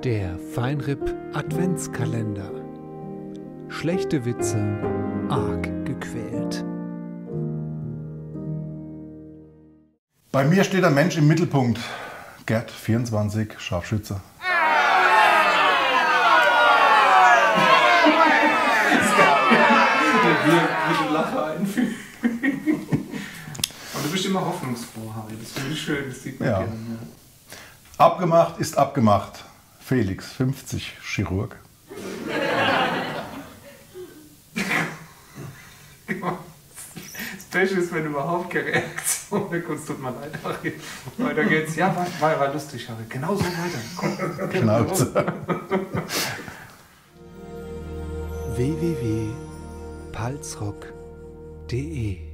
Der Feinripp Adventskalender. Schlechte Witze, arg gequält. Bei mir steht ein Mensch im Mittelpunkt. Gerd, 24, Scharfschütze. Mit Lache einfügen. Und du bist immer hoffnungsfroh, Harry. Das finde ich schön, das sieht man Ja. gerne. Abgemacht ist abgemacht. Felix, 50, Chirurg. Das Beste ist, wenn überhaupt keine Reaktion bekommst. Tut mir leid, Harry. Weiter geht's. Ja, war lustig, Harry. Genau so weiter. Komm. Schnauze. www.palzrock.de